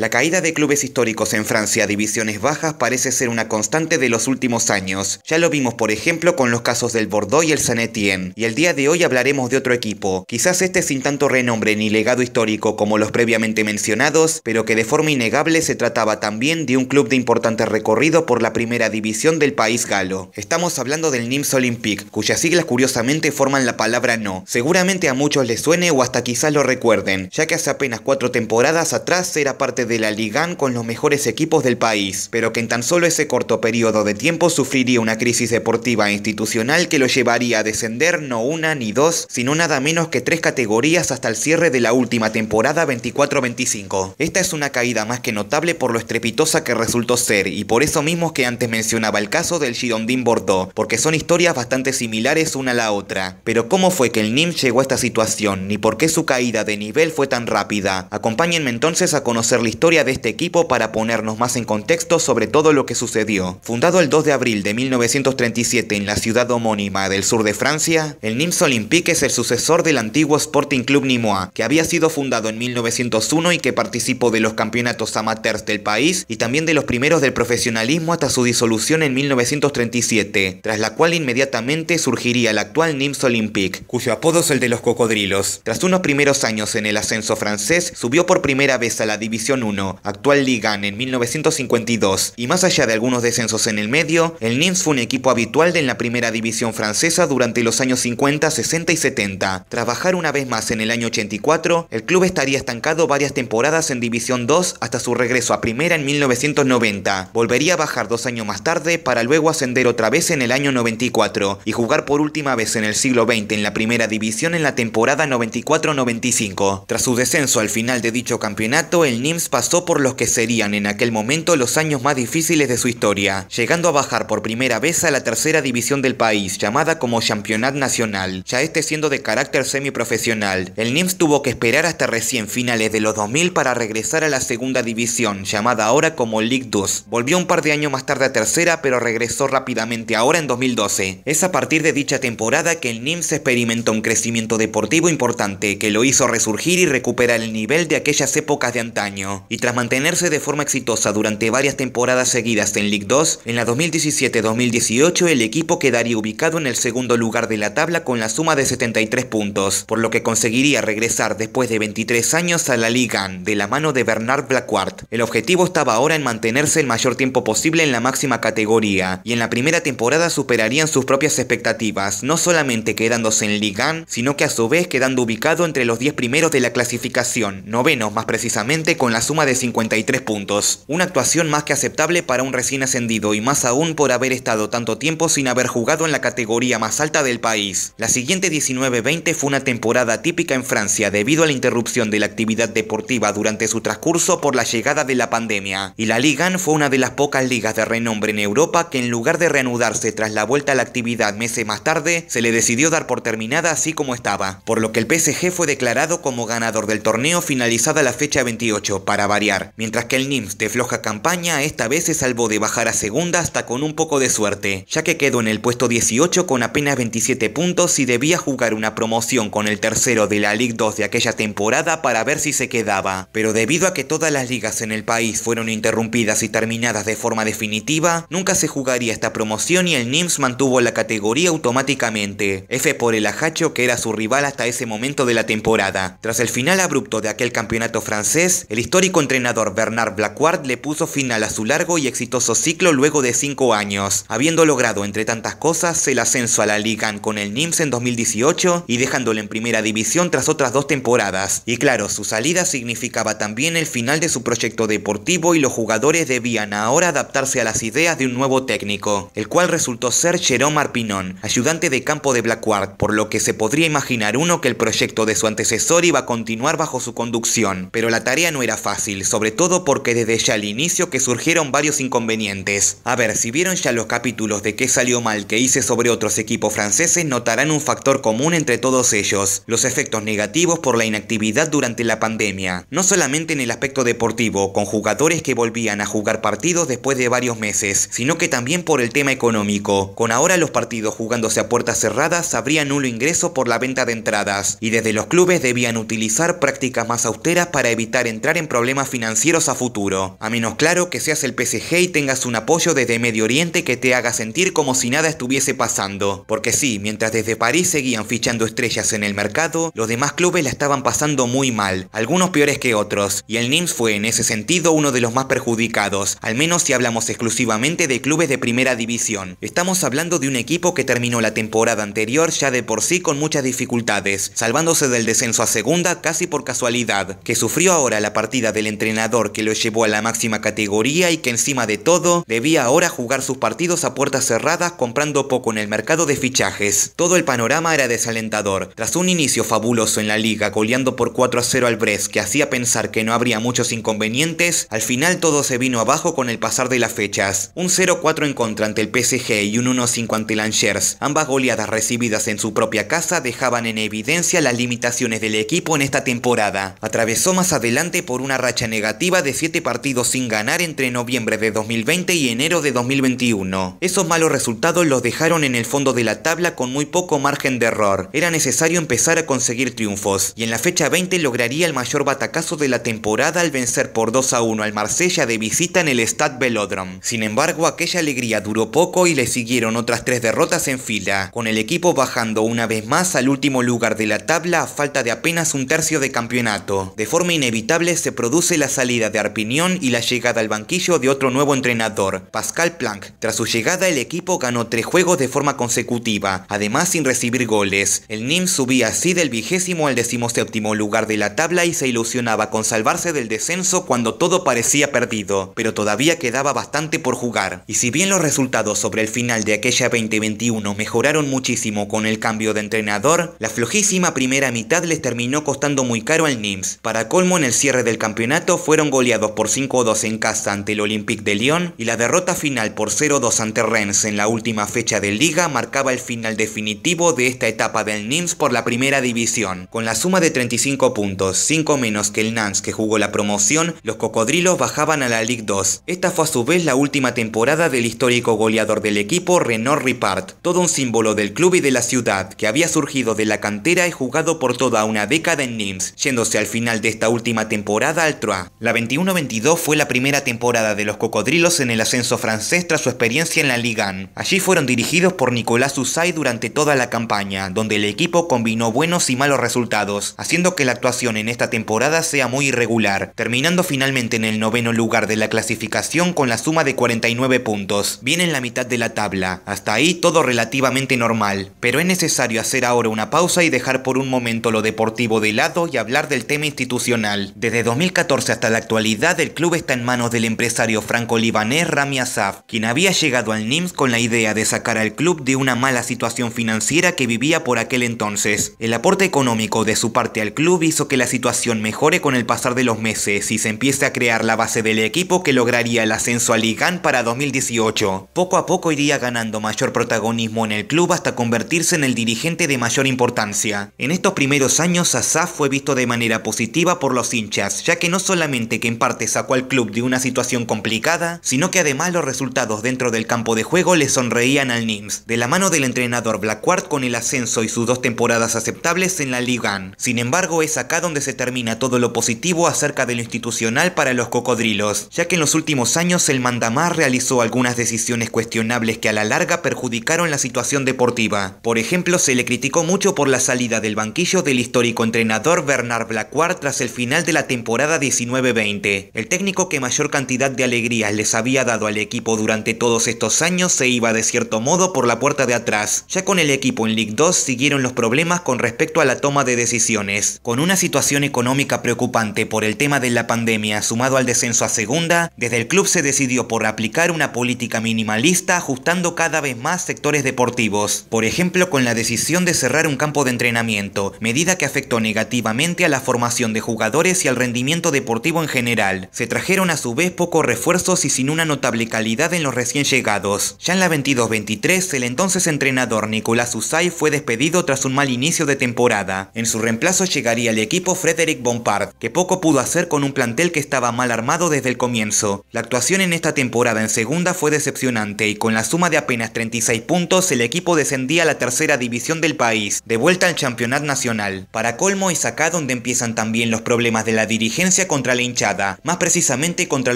La caída de clubes históricos en Francia a divisiones bajas parece ser una constante de los últimos años. Ya lo vimos por ejemplo con los casos del Bordeaux y el Saint-Étienne, y el día de hoy hablaremos de otro equipo, quizás este sin tanto renombre ni legado histórico como los previamente mencionados, pero que de forma innegable se trataba también de un club de importante recorrido por la primera división del país galo. Estamos hablando del Nîmes Olympique, cuyas siglas curiosamente forman la palabra no. Seguramente a muchos les suene o hasta quizás lo recuerden, ya que hace apenas 4 temporadas atrás era parte de la Ligue 1 con los mejores equipos del país, pero que en tan solo ese corto periodo de tiempo sufriría una crisis deportiva e institucional que lo llevaría a descender no una ni dos, sino nada menos que 3 categorías hasta el cierre de la última temporada 24-25. Esta es una caída más que notable por lo estrepitosa que resultó ser, y por eso mismo que antes mencionaba el caso del Girondin Bordeaux, porque son historias bastante similares una a la otra. Pero ¿cómo fue que el Nîmes llegó a esta situación, ni por qué su caída de nivel fue tan rápida? Acompáñenme entonces a conocer la historia de este equipo para ponernos más en contexto sobre todo lo que sucedió. Fundado el 2 de abril de 1937 en la ciudad homónima del sur de Francia, el Nîmes Olympique es el sucesor del antiguo Sporting Club Nîmois, que había sido fundado en 1901 y que participó de los campeonatos amateurs del país y también de los primeros del profesionalismo hasta su disolución en 1937, tras la cual inmediatamente surgiría el actual Nîmes Olympique, cuyo apodo es el de los cocodrilos. Tras unos primeros años en el ascenso francés, subió por primera vez a la División 1, actual Ligue 1, en 1952, y más allá de algunos descensos en el medio, el Nîmes fue un equipo habitual en la primera división francesa durante los años 50, 60 y 70. Tras bajar una vez más en el año 84, el club estaría estancado varias temporadas en División 2 hasta su regreso a primera en 1990. Volvería a bajar 2 años más tarde para luego ascender otra vez en el año 94 y jugar por última vez en el siglo XX en la primera división en la temporada 94-95. Tras su descenso al final de dicho campeonato, el Nîmes pasó por los que serían en aquel momento los años más difíciles de su historia, llegando a bajar por primera vez a la tercera división del país, llamada como Championnat National, ya este siendo de carácter semiprofesional. El Nîmes tuvo que esperar hasta recién finales de los 2000 para regresar a la segunda división, llamada ahora como Ligue 2. Volvió un par de años más tarde a tercera, pero regresó rápidamente ahora en 2012. Es a partir de dicha temporada que el Nîmes experimentó un crecimiento deportivo importante, que lo hizo resurgir y recuperar el nivel de aquellas épocas de antaño. Y tras mantenerse de forma exitosa durante varias temporadas seguidas en Ligue 2, en la 2017-2018 el equipo quedaría ubicado en el segundo lugar de la tabla con la suma de 73 puntos, por lo que conseguiría regresar después de 23 años a la Ligue 1, de la mano de Bernard Blacquart. El objetivo estaba ahora en mantenerse el mayor tiempo posible en la máxima categoría, y en la primera temporada superarían sus propias expectativas, no solamente quedándose en Ligue 1, sino que a su vez quedando ubicado entre los 10 primeros de la clasificación, novenos más precisamente con la suma de 53 puntos. Una actuación más que aceptable para un recién ascendido y más aún por haber estado tanto tiempo sin haber jugado en la categoría más alta del país. La siguiente 19-20 fue una temporada típica en Francia debido a la interrupción de la actividad deportiva durante su transcurso por la llegada de la pandemia, y la Ligue 1 fue una de las pocas ligas de renombre en Europa que en lugar de reanudarse tras la vuelta a la actividad meses más tarde, se le decidió dar por terminada así como estaba, por lo que el PSG fue declarado como ganador del torneo finalizada la fecha 28, para variar, mientras que el Nîmes de floja campaña esta vez se salvó de bajar a segunda hasta con un poco de suerte, ya que quedó en el puesto 18 con apenas 27 puntos y debía jugar una promoción con el tercero de la Ligue 2 de aquella temporada para ver si se quedaba, pero debido a que todas las ligas en el país fueron interrumpidas y terminadas de forma definitiva, nunca se jugaría esta promoción y el Nîmes mantuvo la categoría automáticamente. F por el Ajaccio, que era su rival hasta ese momento de la temporada. Tras el final abrupto de aquel campeonato francés, el histórico entrenador Bernard Blacquart le puso final a su largo y exitoso ciclo luego de 5 años, habiendo logrado entre tantas cosas el ascenso a la Ligue 1 con el Nîmes en 2018 y dejándolo en primera división tras otras 2 temporadas. Y claro, su salida significaba también el final de su proyecto deportivo y los jugadores debían ahora adaptarse a las ideas de un nuevo técnico, el cual resultó ser Jérôme Arpinon, ayudante de campo de Blacquart, por lo que se podría imaginar uno que el proyecto de su antecesor iba a continuar bajo su conducción, pero la tarea no era fácil, sobre todo porque desde ya al inicio que surgieron varios inconvenientes. A ver, si vieron ya los capítulos de qué salió mal que hice sobre otros equipos franceses, notarán un factor común entre todos ellos: los efectos negativos por la inactividad durante la pandemia, no solamente en el aspecto deportivo, con jugadores que volvían a jugar partidos después de varios meses, sino que también por el tema económico, con ahora los partidos jugándose a puertas cerradas habría nulo ingreso por la venta de entradas, y desde los clubes debían utilizar prácticas más austeras para evitar entrar en problemas problemas financieros a futuro. A menos claro que seas el PSG y tengas un apoyo desde Medio Oriente que te haga sentir como si nada estuviese pasando. Porque sí, mientras desde París seguían fichando estrellas en el mercado, los demás clubes la estaban pasando muy mal, algunos peores que otros, y el Nîmes fue en ese sentido uno de los más perjudicados, al menos si hablamos exclusivamente de clubes de primera división. Estamos hablando de un equipo que terminó la temporada anterior ya de por sí con muchas dificultades, salvándose del descenso a segunda casi por casualidad, que sufrió ahora la partida del entrenador que lo llevó a la máxima categoría y que encima de todo debía ahora jugar sus partidos a puertas cerradas comprando poco en el mercado de fichajes. Todo el panorama era desalentador. Tras un inicio fabuloso en la liga goleando por 4-0 al Brest que hacía pensar que no habría muchos inconvenientes, al final todo se vino abajo con el pasar de las fechas. Un 0-4 en contra ante el PSG y un 1-5 ante el Angers, ambas goleadas recibidas en su propia casa dejaban en evidencia las limitaciones del equipo en esta temporada. Atravesó más adelante por una racha negativa de 7 partidos sin ganar entre noviembre de 2020 y enero de 2021. Esos malos resultados los dejaron en el fondo de la tabla con muy poco margen de error. Era necesario empezar a conseguir triunfos, y en la fecha 20 lograría el mayor batacazo de la temporada al vencer por 2-1 al Marsella de visita en el Stade Velodrome. Sin embargo, aquella alegría duró poco y le siguieron otras 3 derrotas en fila, con el equipo bajando una vez más al último lugar de la tabla a falta de apenas un tercio de campeonato. De forma inevitable se produce la salida de Arpignon y la llegada al banquillo de otro nuevo entrenador, Pascal Planck. Tras su llegada el equipo ganó 3 juegos de forma consecutiva, además sin recibir goles. El Nîmes subía así del 20º al 17º lugar de la tabla y se ilusionaba con salvarse del descenso cuando todo parecía perdido, pero todavía quedaba bastante por jugar. Y si bien los resultados sobre el final de aquella 2021 mejoraron muchísimo con el cambio de entrenador, la flojísima primera mitad les terminó costando muy caro al Nîmes. Para colmo, en el cierre del campeonato fueron goleados por 5-2 en casa ante el Olympique de Lyon, y la derrota final por 0-2 ante Rennes en la última fecha de liga marcaba el final definitivo de esta etapa del Nîmes por la primera división. Con la suma de 35 puntos, 5 menos que el Nantes que jugó la promoción, los cocodrilos bajaban a la Ligue 2. Esta fue a su vez la última temporada del histórico goleador del equipo, Renaud Ripart, todo un símbolo del club y de la ciudad, que había surgido de la cantera y jugado por toda una década en Nîmes, yéndose al final de esta última temporada al Troyes. La 21-22 fue la primera temporada de los cocodrilos en el ascenso francés tras su experiencia en la Ligue 1. Allí fueron dirigidos por Nicolas Ussay durante toda la campaña, donde el equipo combinó buenos y malos resultados, haciendo que la actuación en esta temporada sea muy irregular, terminando finalmente en el 9º lugar de la clasificación con la suma de 49 puntos, bien en la mitad de la tabla. Hasta ahí todo relativamente normal, pero es necesario hacer ahora una pausa y dejar por un momento lo deportivo de lado y hablar del tema institucional. Desde 2014 hasta la actualidad el club está en manos del empresario franco-libanés Rami Assaf, quien había llegado al Nîmes con la idea de sacar al club de una mala situación financiera que vivía por aquel entonces. El aporte económico de su parte al club hizo que la situación mejore con el pasar de los meses y se empiece a crear la base del equipo que lograría el ascenso a Ligue 1 para 2018. Poco a poco iría ganando mayor protagonismo en el club hasta convertirse en el dirigente de mayor importancia. En estos primeros años Assaf fue visto de manera positiva por los hinchas, ya que no solamente que en parte sacó al club de una situación complicada, sino que además los resultados dentro del campo de juego le sonreían al Nîmes, de la mano del entrenador Blacquart con el ascenso y sus 2 temporadas aceptables en la Ligue 1. Sin embargo, es acá donde se termina todo lo positivo acerca de lo institucional para los cocodrilos, ya que en los últimos años el mandamás realizó algunas decisiones cuestionables que a la larga perjudicaron la situación deportiva. Por ejemplo, se le criticó mucho por la salida del banquillo del histórico entrenador Bernard Blacquart tras el final de la temporada 19-20. El técnico que mayor cantidad de alegrías les había dado al equipo durante todos estos años se iba de cierto modo por la puerta de atrás. Ya con el equipo en Ligue 2 siguieron los problemas con respecto a la toma de decisiones. Con una situación económica preocupante por el tema de la pandemia sumado al descenso a segunda, desde el club se decidió por aplicar una política minimalista ajustando cada vez más sectores deportivos. Por ejemplo, con la decisión de cerrar un campo de entrenamiento, medida que afectó negativamente a la formación de jugadores y al rendimiento deportivo en general. Se trajeron a su vez pocos refuerzos y sin una notable calidad en los recién llegados. Ya en la 22-23, el entonces entrenador Nicolas Ussay fue despedido tras un mal inicio de temporada. En su reemplazo llegaría al equipo Frédéric Bompard, que poco pudo hacer con un plantel que estaba mal armado desde el comienzo. La actuación en esta temporada en segunda fue decepcionante y con la suma de apenas 36 puntos el equipo descendía a la tercera división del país, de vuelta al campeonato nacional. Para colmo es acá donde empiezan también los problemas de la dirigencia violencia contra la hinchada, más precisamente contra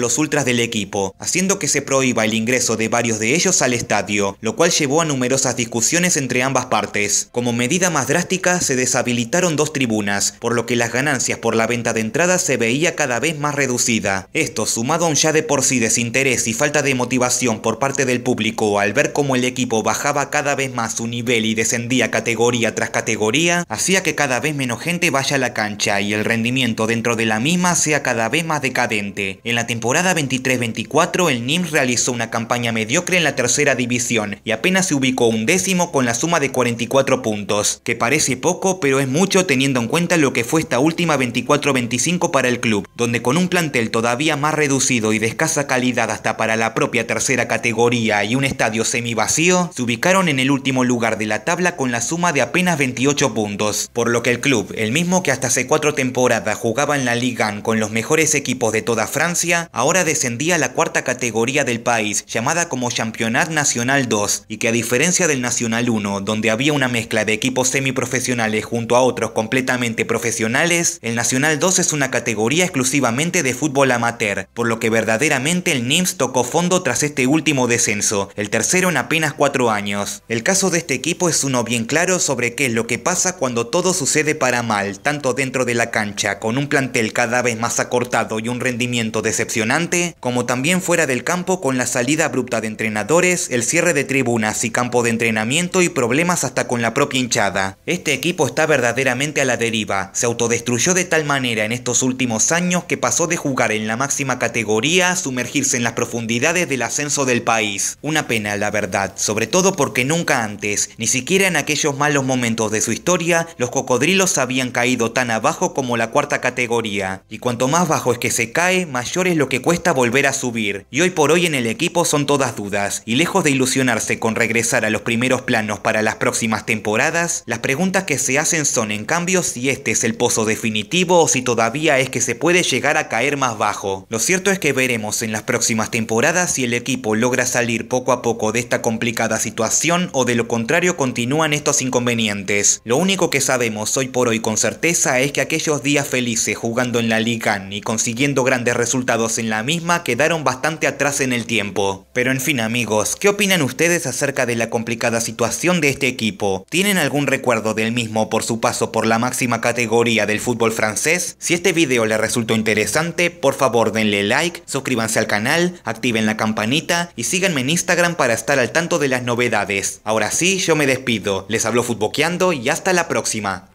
los ultras del equipo, haciendo que se prohíba el ingreso de varios de ellos al estadio, lo cual llevó a numerosas discusiones entre ambas partes. Como medida más drástica, se deshabilitaron 2 tribunas, por lo que las ganancias por la venta de entradas se veía cada vez más reducida. Esto, sumado a un ya de por sí desinterés y falta de motivación por parte del público al ver cómo el equipo bajaba cada vez más su nivel y descendía categoría tras categoría, hacía que cada vez menos gente vaya a la cancha y el rendimiento dentro de la misma sea cada vez más decadente. En la temporada 23-24 el Nîmes realizó una campaña mediocre en la tercera división y apenas se ubicó 11º con la suma de 44 puntos, que parece poco pero es mucho teniendo en cuenta lo que fue esta última 24-25 para el club, donde con un plantel todavía más reducido y de escasa calidad hasta para la propia tercera categoría y un estadio semivacío, se ubicaron en el último lugar de la tabla con la suma de apenas 28 puntos, por lo que el club, el mismo que hasta hace 4 temporadas jugaba en la Ligue 1 con los mejores equipos de toda Francia, ahora descendía a la cuarta categoría del país, llamada como Championnat National 2, y que a diferencia del Nacional 1, donde había una mezcla de equipos semiprofesionales junto a otros completamente profesionales, el Nacional 2 es una categoría exclusivamente de fútbol amateur, por lo que verdaderamente el Nîmes tocó fondo tras este último descenso, el tercero en apenas 4 años. El caso de este equipo es uno bien claro sobre qué es lo que pasa cuando todo sucede para mal, tanto dentro de la cancha, con un plantel cada vez más acortado y un rendimiento decepcionante, como también fuera del campo con la salida abrupta de entrenadores, el cierre de tribunas y campo de entrenamiento y problemas hasta con la propia hinchada. Este equipo está verdaderamente a la deriva, se autodestruyó de tal manera en estos últimos años que pasó de jugar en la máxima categoría a sumergirse en las profundidades del ascenso del país. Una pena, la verdad, sobre todo porque nunca antes, ni siquiera en aquellos malos momentos de su historia, los cocodrilos habían caído tan abajo como la cuarta categoría, y cuanto más bajo es que se cae, mayor es lo que cuesta volver a subir, y hoy por hoy en el equipo son todas dudas, y lejos de ilusionarse con regresar a los primeros planos para las próximas temporadas, las preguntas que se hacen son en cambio si este es el pozo definitivo o si todavía es que se puede llegar a caer más bajo. Lo cierto es que veremos en las próximas temporadas si el equipo logra salir poco a poco de esta complicada situación o de lo contrario continúan estos inconvenientes. Lo único que sabemos hoy por hoy con certeza es que aquellos días felices jugando en la Ligue 1 y consiguiendo grandes resultados en la misma quedaron bastante atrás en el tiempo. Pero en fin amigos, ¿qué opinan ustedes acerca de la complicada situación de este equipo? ¿Tienen algún recuerdo del mismo por su paso por la máxima categoría del fútbol francés? Si este video les resultó interesante, por favor denle like, suscríbanse al canal, activen la campanita y síganme en Instagram para estar al tanto de las novedades. Ahora sí, yo me despido, les habló Futboqueando y hasta la próxima.